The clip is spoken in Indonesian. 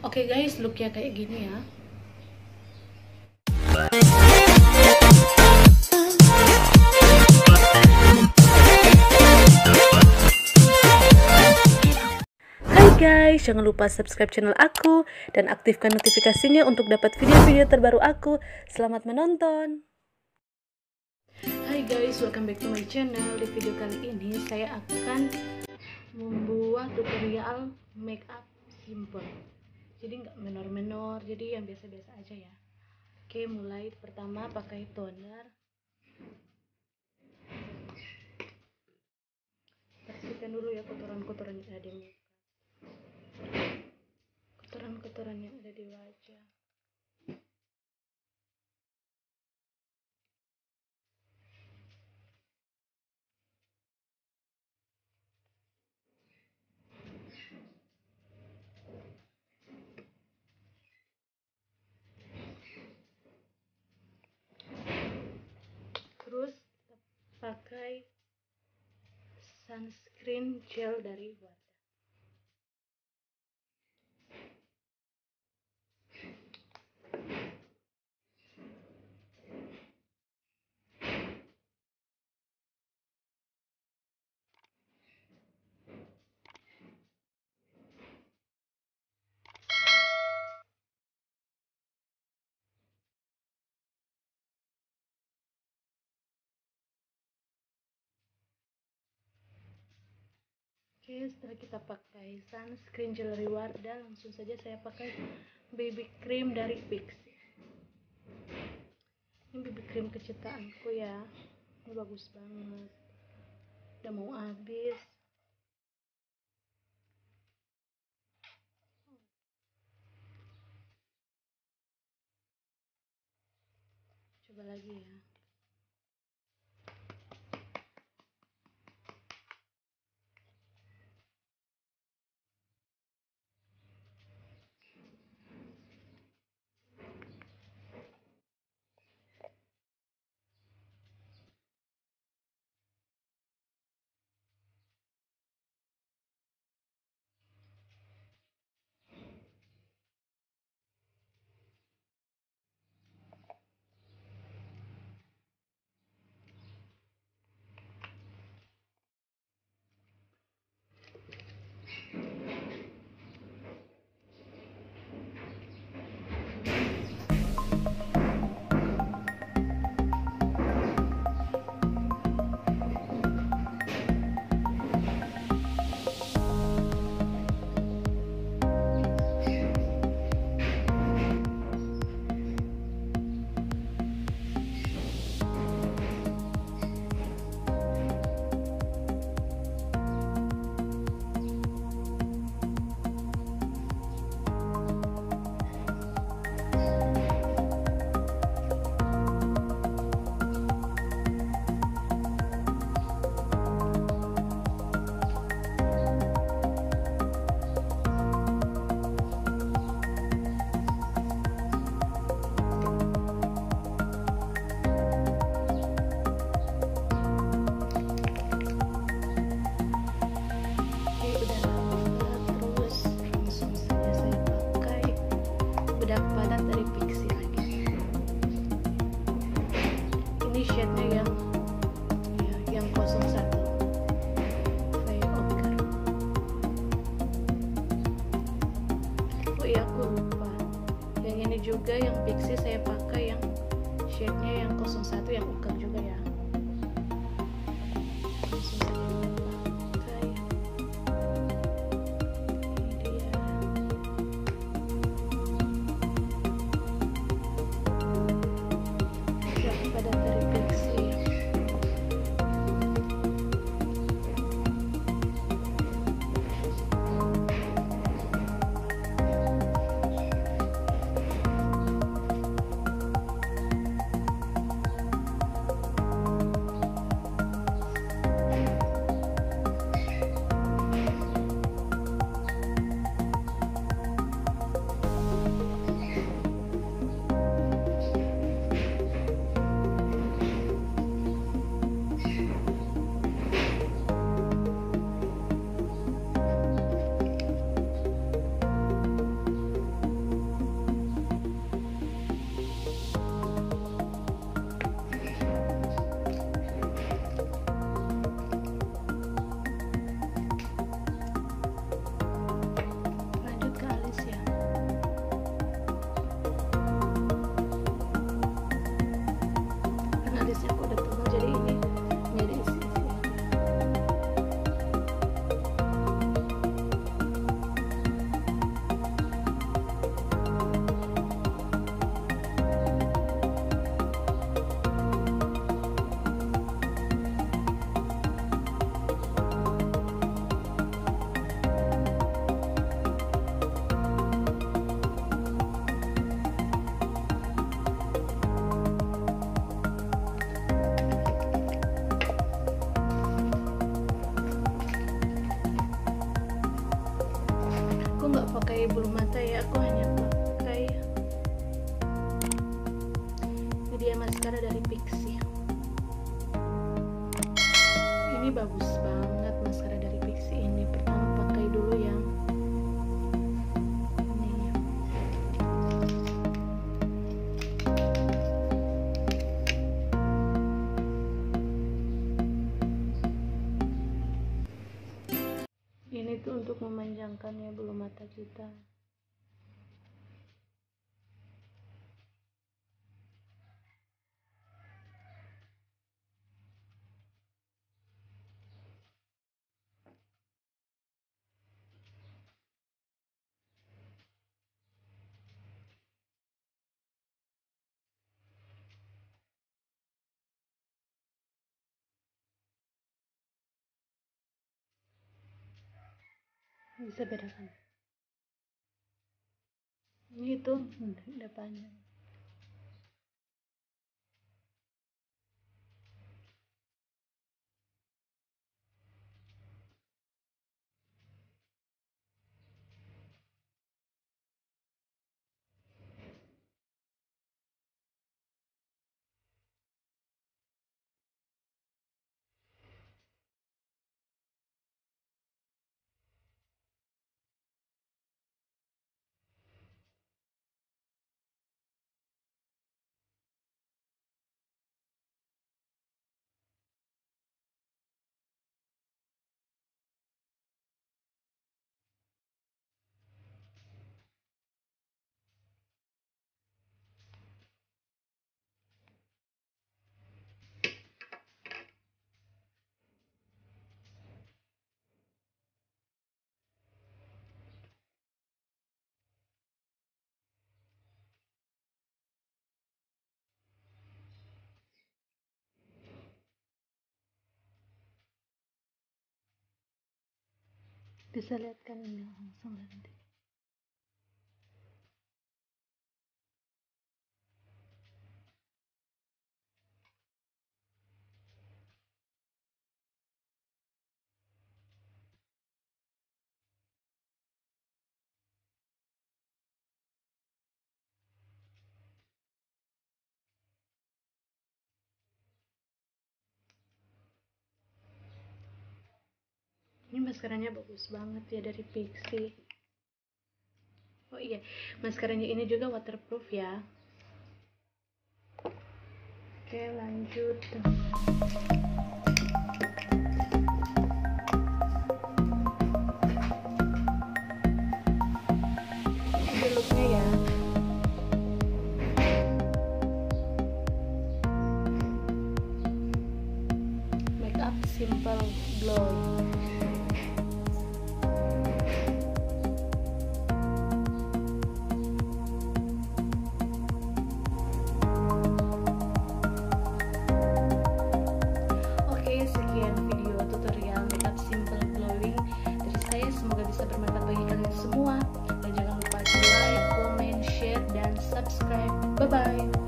Oke guys, looknya kayak gini ya. Hai guys, jangan lupa subscribe channel aku dan aktifkan notifikasinya untuk dapat video-video terbaru aku. Selamat menonton. Hai guys, welcome back to my channel. Di video kali ini saya akan membuat tutorial makeup simple. Jadi nggak menor-menor, jadi yang biasa-biasa aja ya. Oke, mulai pertama pakai toner. Bersihkan dulu ya kotoran-kotoran yang ada di muka, kotoran-kotoran yang ada di wajah. Terus pakai sunscreen gel dari Wardah. Oke, setelah kita pakai sunscreen gel dari Wardah, langsung saja saya pakai BB cream dari Pixi. Ini BB cream kecintaanku ya. Ini bagus banget. Udah mau habis. Coba lagi ya. Bedak padat dari Pixi lagi. Ini shade-nya yang 01 kayak ochre. Oh iya, aku lupa. Yang ini juga yang Pixi saya pakai yang shade-nya yang 01 yang ochre juga ya. Langsung saja pakai. Ini dia. Pada dari Pixi. maskara dari Pixi. Ini bagus banget maskara dari Pixi ini. Pertama pakai dulu yang ini tuh untuk memanjangkan ya bulu mata kita. Bisa bedakan ini tuh udah panjang. Bisa lihat kan ini langsung nanti. Ini maskaranya bagus banget ya dari Pixi. Oh iya, maskaranya ini juga waterproof ya. Oke, lanjut. Ini looknya ya. Make up simple glow. Sekian video tutorial makeup simple glowing dari saya, semoga bisa bermanfaat bagi kalian semua, dan jangan lupa di like, comment, share, dan subscribe. Bye bye.